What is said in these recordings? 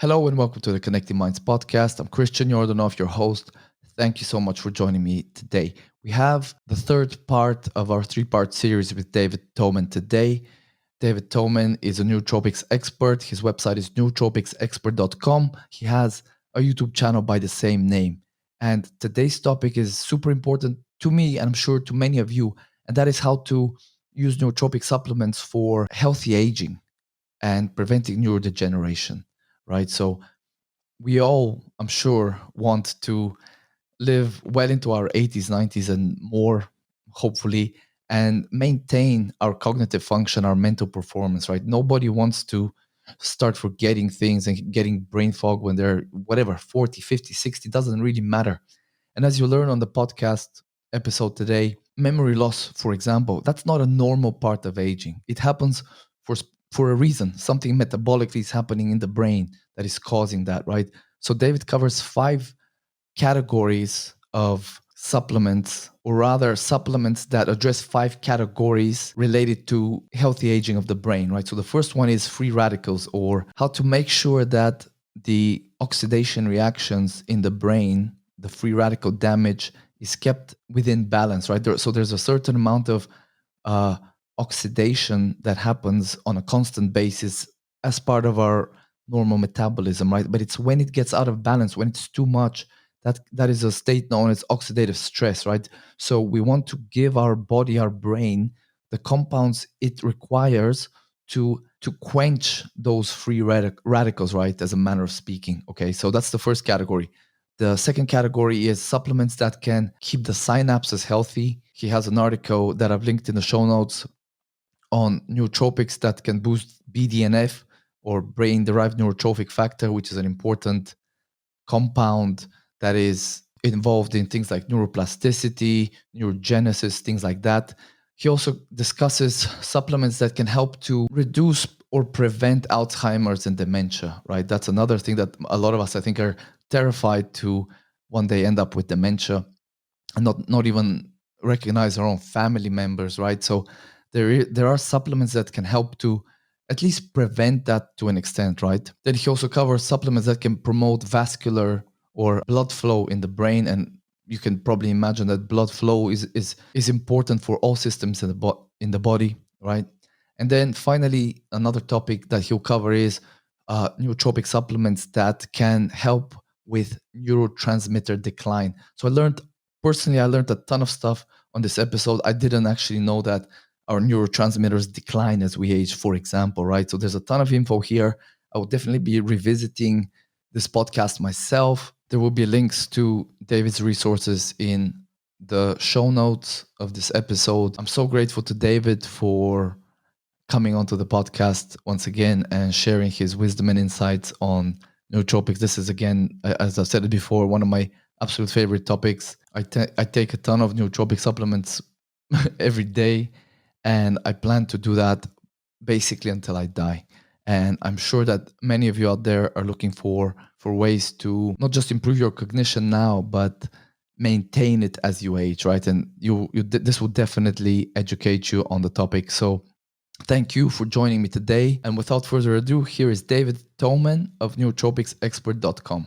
Hello and welcome to the Connecting Minds podcast. I'm Christian Yordanov, your host. Thank you so much for joining me today. We have the third part of our three-part series with David Tomen today. David Tomen is a nootropics expert. His website is nootropicsexpert.com. He has a YouTube channel by the same name. And today's topic is super important to me, and I'm sure to many of you, and that is how to use nootropic supplements for healthy aging and preventing neurodegeneration, right? So we all, I'm sure, want to live well into our 80s, 90s, and more, hopefully, and maintain our cognitive function, our mental performance, right? Nobody wants to start forgetting things and getting brain fog when they're whatever, 40, 50, 60, doesn't really matter. And as you learn on the podcast episode today, memory loss, for example, that's not a normal part of aging. It happens for a reason. Something metabolically is happening in the brain that is causing that, right? So David covers 5 categories of supplements, or rather supplements that address 5 categories related to healthy aging of the brain, right? So the first one is free radicals, or how to make sure that the oxidation reactions in the brain, the free radical damage, is kept within balance, right? So there's a certain amount of oxidation that happens on a constant basis as part of our normal metabolism, right? But it's when it gets out of balance, when it's too much, that is a state known as oxidative stress, right? So we want to give our body, our brain, the compounds it requires to quench those free radicals, right? As a manner of speaking. Okay, so that's the first category. The second category is supplements that can keep the synapses healthy. He has an article that I've linked in the show notes on nootropics that can boost BDNF, or brain-derived neurotrophic factor, which is an important compound that is involved in things like neuroplasticity, neurogenesis, things like that. He also discusses supplements that can help to reduce or prevent Alzheimer's and dementia, right? That's another thing that a lot of us, I think, are terrified to one day end up with dementia and not even recognize our own family members, right? So there are supplements that can help to at least prevent that to an extent, right? Then he also covers supplements that can promote vascular or blood flow in the brain, and you can probably imagine that blood flow is important for all systems in the body, right? And then finally, another topic that he'll cover is nootropic supplements that can help with neurotransmitter decline. So I learned a ton of stuff on this episode. I didn't actually know that our neurotransmitters decline as we age, for example, right? So there's a ton of info here. I will definitely be revisiting this podcast myself. There will be links to David's resources in the show notes of this episode. I'm so grateful to David for coming onto the podcast once again and sharing his wisdom and insights on nootropics. This is, again, as I've said it before, one of my absolute favorite topics. I take a ton of nootropic supplements every day, and I plan to do that basically until I die. And I'm sure that many of you out there are looking for ways to not just improve your cognition now, but maintain it as you age, right? And this will definitely educate you on the topic. So thank you for joining me today. And without further ado, here is David Tomen of nootropicsexpert.com.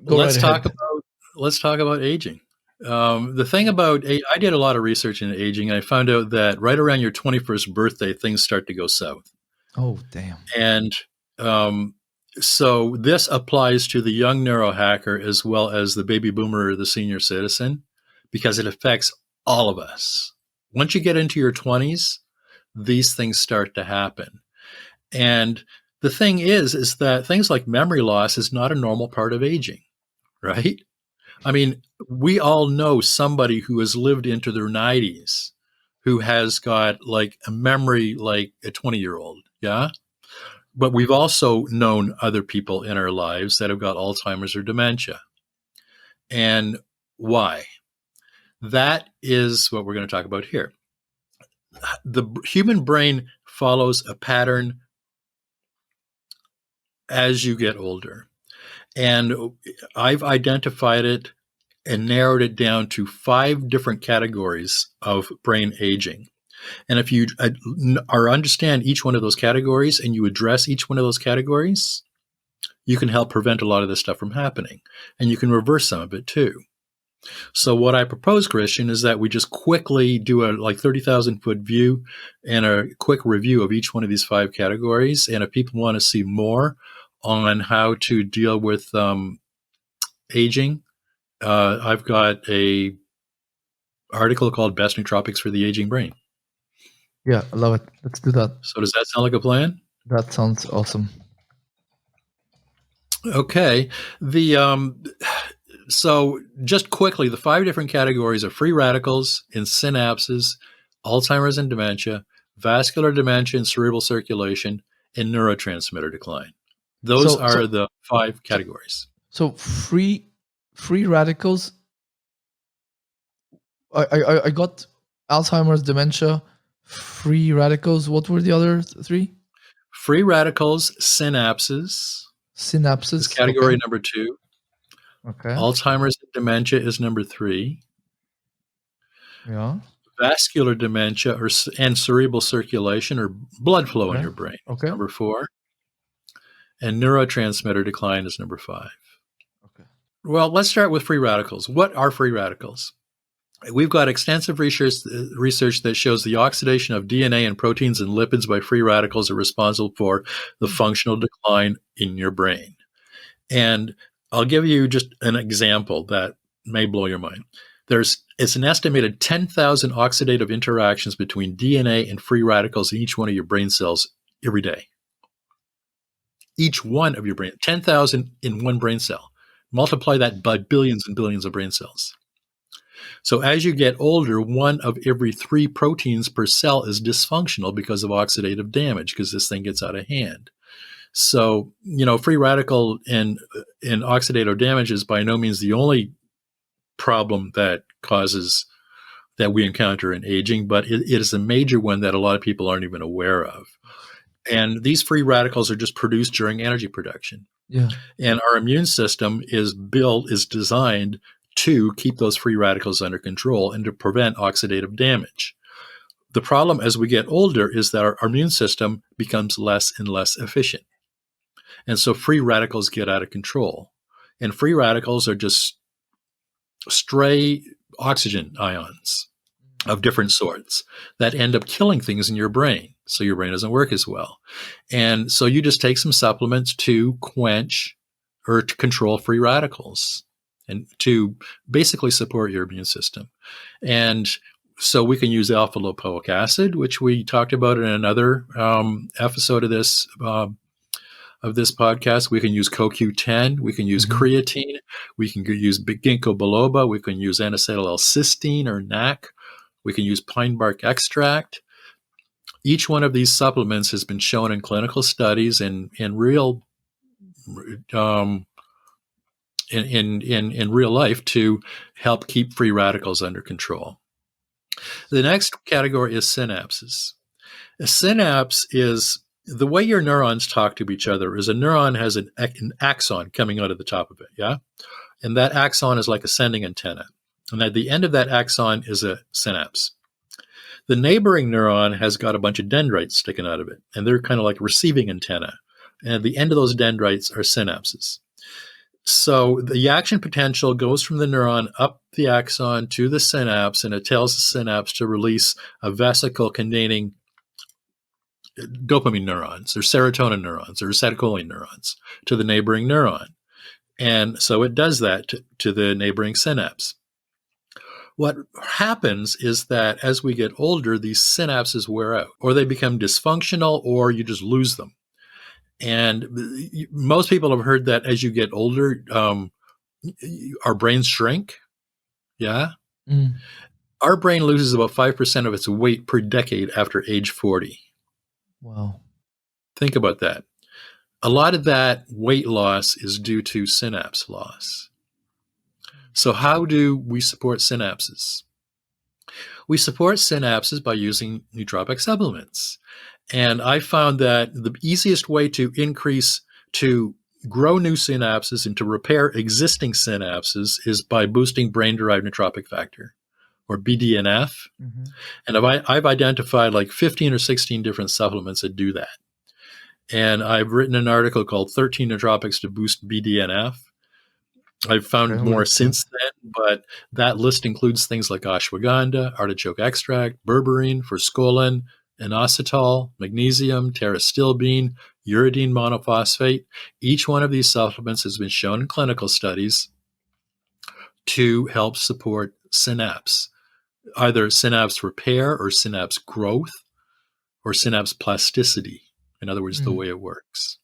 Let's talk about aging. The thing about I did a lot of research into aging, and I found out that right around your 21st birthday, things start to go south. Oh, damn. And so this applies to the young neurohacker as well as the baby boomer or the senior citizen, because it affects all of us. Once you get into your 20s, these things start to happen. And the thing is that things like memory loss is not a normal part of aging, right? I mean, we all know somebody who has lived into their 90s who has got like a memory like a 20-year-old, yeah? But we've also known other people in our lives that have got Alzheimer's or dementia. And why? That is what we're going to talk about here. The human brain follows a pattern as you get older. And I've identified it and narrowed it down to 5 different categories of brain aging. And if you understand each one of those categories and you address each one of those categories, you can help prevent a lot of this stuff from happening. And you can reverse some of it too. So what I propose, Christian, is that we just quickly do a 30,000-foot view and a quick review of each one of these 5 categories. And if people want to see more on how to deal with aging, I've got a article called Best Nootropics for the Aging Brain. Yeah, I love it. Let's do that. So does that sound like a plan? That sounds awesome. Okay. So just quickly, the 5 different categories are free radicals in synapses, Alzheimer's and dementia, vascular dementia and cerebral circulation, and neurotransmitter decline. Those are the 5 categories. So free radicals. I got Alzheimer's, dementia, free radicals. What were the other 3? Free radicals, synapses. Synapses is category number 2. Okay. Alzheimer's and dementia is number 3. Yeah. Vascular dementia and cerebral circulation or blood flow in your brain is number 4. And neurotransmitter decline is number 5. Okay. Well, let's start with free radicals. What are free radicals? We've got extensive research that shows the oxidation of DNA and proteins and lipids by free radicals are responsible for the functional decline in your brain. And I'll give you just an example that may blow your mind. It's an estimated 10,000 oxidative interactions between DNA and free radicals in each one of your brain cells every day. Each one of your brain, 10,000 in one brain cell. Multiply that by billions and billions of brain cells. So as you get older, 1 of every 3 proteins per cell is dysfunctional because of oxidative damage, because this thing gets out of hand. So, free radical and oxidative damage is by no means the only problem that we encounter in aging, but it is a major one that a lot of people aren't even aware of. And these free radicals are just produced during energy production. Yeah. And our immune system is designed to keep those free radicals under control and to prevent oxidative damage. The problem as we get older is that our immune system becomes less and less efficient. And so free radicals get out of control. And free radicals are just stray oxygen ions of different sorts that end up killing things in your brain. So your brain doesn't work as well. And so you just take some supplements to quench or to control free radicals and to basically support your immune system. And so we can use alpha lipoic acid, which we talked about in another episode of this podcast. We can use CoQ10. We can use creatine. We can use ginkgo biloba. We can use N-acetyl-L-cysteine or NAC. We can use pine bark extract. Each one of these supplements has been shown in clinical studies and in real life to help keep free radicals under control. The next category is synapses. A synapse is the way your neurons talk to each other. Is a neuron has an axon coming out of the top of it, yeah? And that axon is like a sending antenna. And at the end of that axon is a synapse. The neighboring neuron has got a bunch of dendrites sticking out of it, and they're kind of like receiving antenna. And at the end of those dendrites are synapses. So the action potential goes from the neuron up the axon to the synapse, and it tells the synapse to release a vesicle containing dopamine neurons or serotonin neurons or acetylcholine neurons to the neighboring neuron. And so it does that to the neighboring synapse. What happens is that as we get older, these synapses wear out, or they become dysfunctional, or you just lose them. And most people have heard that as you get older, our brains shrink. Yeah. Mm. Our brain loses about 5% of its weight per decade after age 40. Wow. Think about that. A lot of that weight loss is due to synapse loss. So how do we support synapses? We support synapses by using nootropic supplements. And I found that the easiest way to grow new synapses and to repair existing synapses is by boosting brain-derived nootropic factor, or BDNF. Mm-hmm. And I've identified like 15 or 16 different supplements that do that. And I've written an article called 13 Nootropics to Boost BDNF. I've found more since then, but that list includes things like ashwagandha, artichoke extract, berberine, forskolin, inositol, magnesium, pterostilbene, uridine monophosphate. Each one of these supplements has been shown in clinical studies to help support synapse, either synapse repair or synapse growth or synapse plasticity. In other words, the way it works.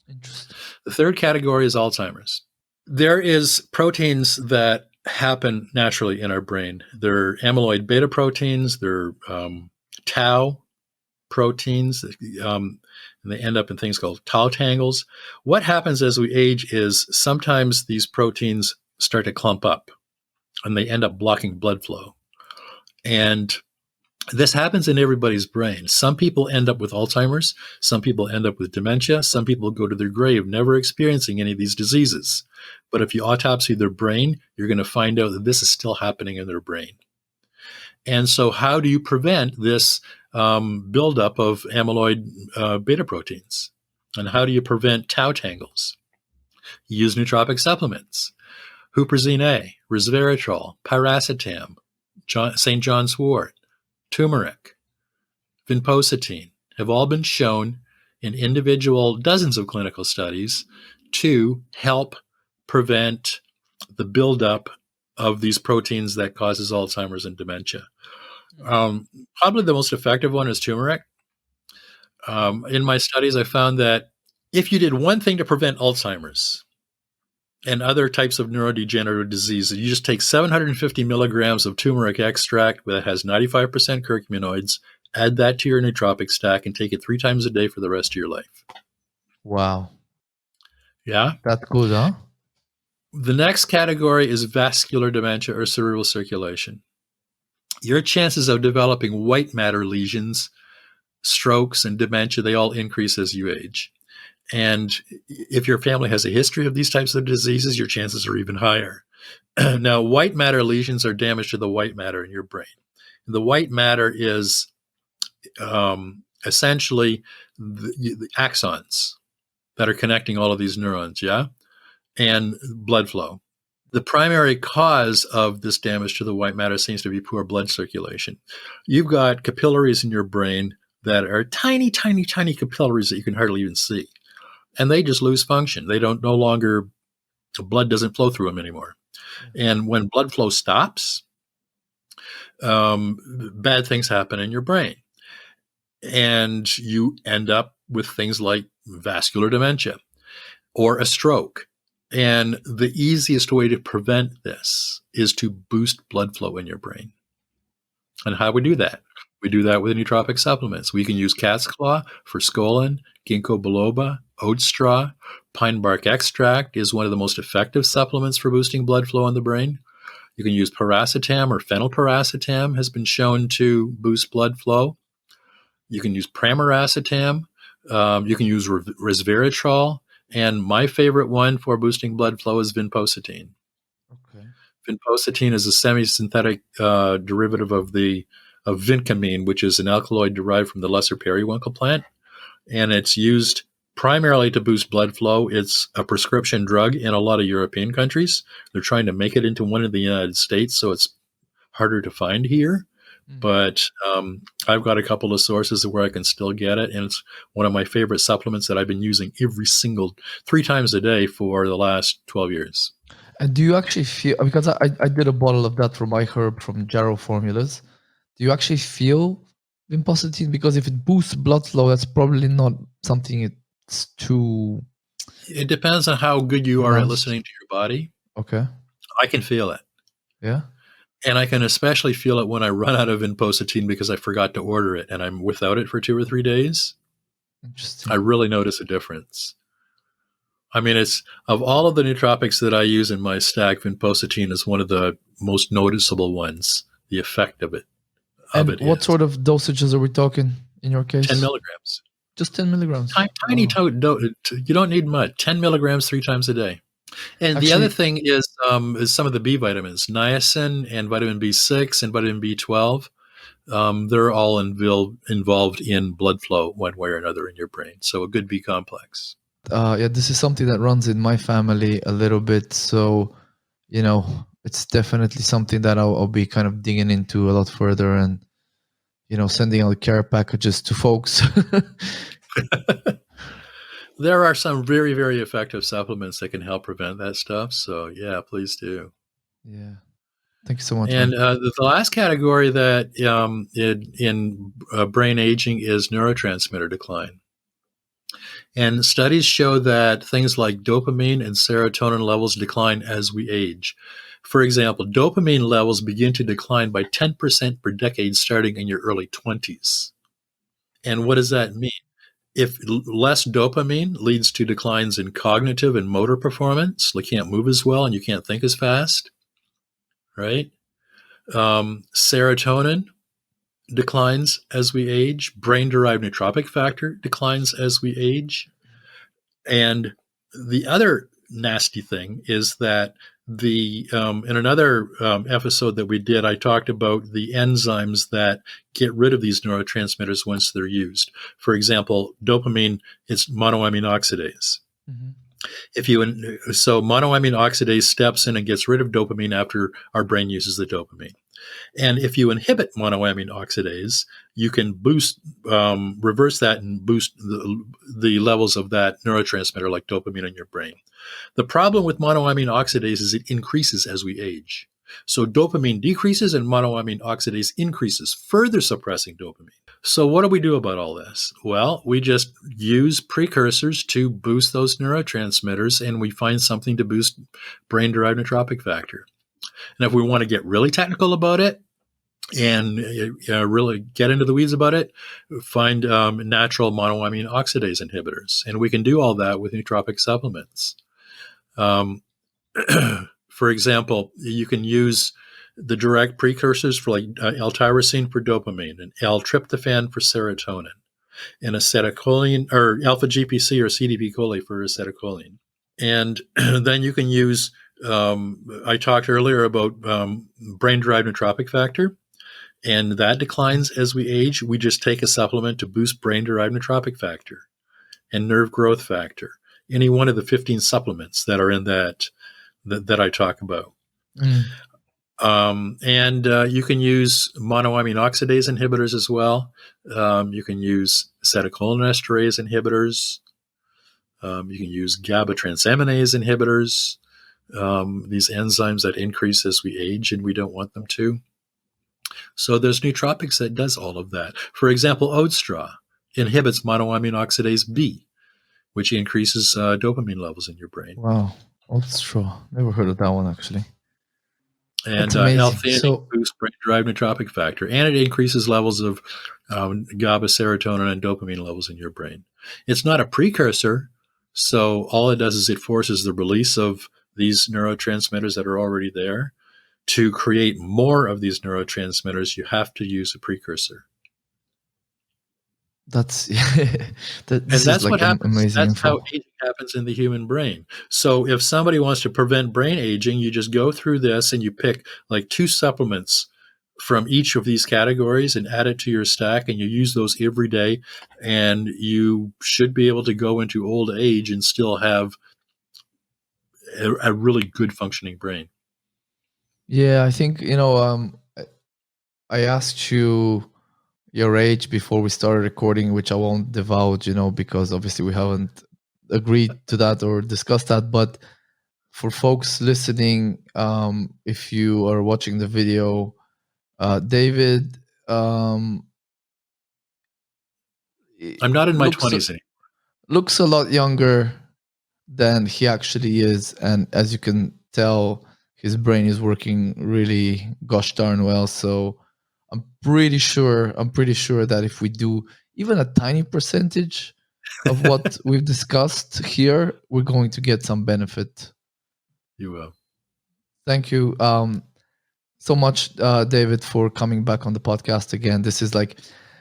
Interesting. The third category is Alzheimer's. There is proteins that happen naturally in our brain. They're amyloid beta proteins. They're tau proteins. And they end up in things called tau tangles. What happens as we age is sometimes these proteins start to clump up and they end up blocking blood flow. And this happens in everybody's brain. Some people end up with Alzheimer's. Some people end up with dementia. Some people go to their grave never experiencing any of these diseases. But if you autopsy their brain, you're going to find out that this is still happening in their brain. And so how do you prevent this buildup of amyloid beta proteins? And how do you prevent tau tangles? You use nootropic supplements. Huperzine A, resveratrol, piracetam, St. John's wort, turmeric, vinpocetine have all been shown in individual dozens of clinical studies to help prevent the buildup of these proteins that causes Alzheimer's and dementia. Probably the most effective one is turmeric. In my studies, I found that if you did one thing to prevent Alzheimer's and other types of neurodegenerative diseases, you just take 750 milligrams of turmeric extract that has 95% curcuminoids, add that to your nootropic stack, and take it 3 times a day for the rest of your life. Wow. Yeah? That's good, huh? The next category is vascular dementia or cerebral circulation. Your chances of developing white matter lesions, strokes, and dementia, they all increase as you age. And if your family has a history of these types of diseases, your chances are even higher. Now, white matter lesions are damage to the white matter in your brain. The white matter is essentially the axons that are connecting all of these neurons, yeah? And blood flow. The primary cause of this damage to the white matter seems to be poor blood circulation. You've got capillaries in your brain that are tiny, tiny, tiny capillaries that you can hardly even see. And they just lose function. They don't no longer, the blood doesn't flow through them anymore. And when blood flow stops, bad things happen in your brain. And you end up with things like vascular dementia or a stroke. And the easiest way to prevent this is to boost blood flow in your brain. And how we do that? We do that with nootropic supplements. We can use cat's claw, forskolin, ginkgo biloba, oat straw. Pine bark extract is one of the most effective supplements for boosting blood flow in the brain. You can use piracetam or phenylpiracetam has been shown to boost blood flow. You can use pramiracetam. You can use resveratrol. And my favorite one for boosting blood flow is vinpocetine. Okay. Vinpocetine is a semi-synthetic derivative of vincamine, which is an alkaloid derived from the lesser periwinkle plant. And it's used primarily to boost blood flow. It's a prescription drug in a lot of European countries. They're trying to make it into one in the United States, so it's harder to find here. But I've got a couple of sources where I can still get it. And it's one of my favorite supplements that I've been using 3 times a day for the last 12 years. And do you actually feel, because I did a bottle of that from iHerb from Jarrow Formulas, do you actually feel vinpocetine? Because if it boosts blood flow, that's probably not something it's too... It depends on how good you are at listening to your body. Okay. I can feel it. Yeah. And I can especially feel it when I run out of vinpocetine because I forgot to order it and I'm without it for 2 or 3 days. Interesting. I really notice a difference. I mean, it's of all of the nootropics that I use in my stack, vinpocetine is one of the most noticeable ones, the effect of it. And what sort of dosages are we talking in your case? 10 milligrams. Just 10 milligrams. Tiny, you don't need much. 10 milligrams 3 times a day. And actually, the other thing is some of the B vitamins, niacin and vitamin B6 and vitamin B12. they're all involved in blood flow one way or another in your brain. So a good B complex. Yeah, this is something that runs in my family a little bit. So, it's definitely something that I'll be kind of digging into a lot further and, sending out care packages to folks. There are some very, very effective supplements that can help prevent that stuff. So yeah, please do. Yeah. Thank you so much, And man. the last category that in brain aging is neurotransmitter decline. And studies show that things like dopamine and serotonin levels decline as we age. For example, dopamine levels begin to decline by 10% per decade starting in your early 20s. And what does that mean? If less dopamine leads to declines in cognitive and motor performance, like you can't move as well and you can't think as fast, right? Serotonin declines as we age. Brain-derived nootropic factor declines as we age. And the other nasty thing is that in another episode that we did, I talked about the enzymes that get rid of these neurotransmitters once they're used. For example, dopamine is monoamine oxidase. Mm-hmm. So monoamine oxidase steps in and gets rid of dopamine after our brain uses the dopamine. And if you inhibit monoamine oxidase, you can reverse that and boost the levels of that neurotransmitter like dopamine in your brain. The problem with monoamine oxidase is it increases as we age. So dopamine decreases and monoamine oxidase increases, further suppressing dopamine. So what do we do about all this? Well, we just use precursors to boost those neurotransmitters, and we find something to boost brain-derived nootropic factor. And if we want to get really technical about it and really get into the weeds about it, find natural monoamine oxidase inhibitors. And we can do all that with nootropic supplements. For example, you can use the direct precursors for like L-tyrosine for dopamine and L-tryptophan for serotonin and acetylcholine or alpha-GPC or CDP-choline for acetylcholine. And then you can use I talked earlier about brain-derived nootropic factor, and that declines as we age. We just take a supplement to boost brain-derived nootropic factor and nerve growth factor, any one of the 15 supplements that are in that I talk about. And you can use monoamine oxidase inhibitors as well. You can use acetylcholinesterase inhibitors. You can use GABA transaminase inhibitors. These enzymes that increase as we age and we don't want them to. So there's nootropics that does all of that. For example, oat straw inhibits monoamine oxidase B, which increases dopamine levels in your brain. Wow, oat straw. Never heard of that one, actually. And L-theanine boosts brain-derived nootropic factor, and it increases levels of GABA, serotonin, and dopamine levels in your brain. It's not a precursor, so all it does is it forces the release of these neurotransmitters that are already there. To create more of these neurotransmitters, you have to use a precursor. That's that's what happens. That's info. How aging happens in the human brain. So if somebody wants to prevent brain aging, you just go through this and you pick like 2 supplements from each of these categories and add it to your stack, and you use those every day, and you should be able to go into old age and still have a really good functioning brain. Yeah, I think, I asked you your age before we started recording, which I won't divulge, because obviously we haven't agreed to that or discussed that. But for folks listening, if you are watching the video, David, I'm not in my 20s anymore. Looks a lot younger than he actually is, and as you can tell, his brain is working really gosh darn well. So I'm pretty sure that if we do even a tiny percentage of what we've discussed here, we're going to get some benefit. You will. Thank you so much, David, for coming back on the podcast again. This is like,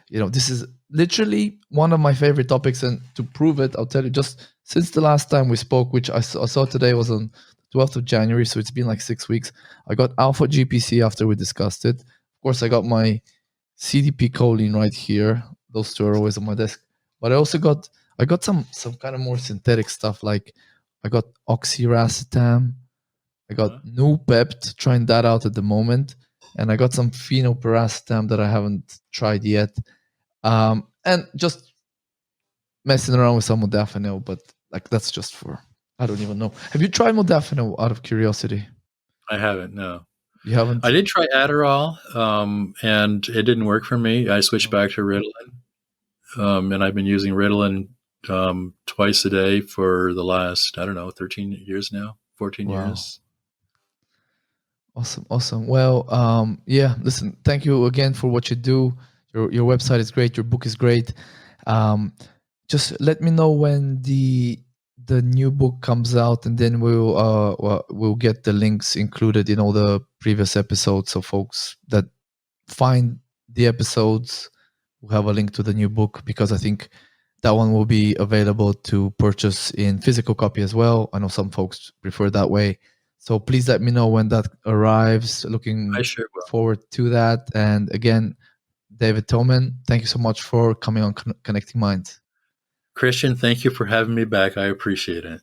this is literally one of my favorite topics, and to prove it, I'll tell you, just since the last time we spoke, which I saw today was on 12th of January, so it's been like 6 weeks. I got alpha GPC after we discussed it. Of course, I got my CDP choline right here. Those two are always on my desk. But I got some kind of more synthetic stuff. Like I got oxiracetam, I got Noopept, trying that out at the moment, and I got some phenylpiracetam that I haven't tried yet. And just messing around with some modafinil, but like that's just for, I don't even know. Have you tried modafinil out of curiosity? I haven't, no. You haven't? I did try Adderall, and it didn't work for me. I switched back to Ritalin, and I've been using Ritalin twice a day for the last, I don't know, 13 years now, 14 years. Awesome. Well, yeah, listen, thank you again for what you do. Your website is great. Your book is great. Just let me know when the new book comes out, and then we'll get the links included in all the previous episodes. So folks that find the episodes will have a link to the new book, because I think that one will be available to purchase in physical copy as well. I know some folks prefer that way. So please let me know when that arrives. Looking forward to that. And again, David Tomen, thank you so much for coming on Connecting Minds. Christian, thank you for having me back. I appreciate it.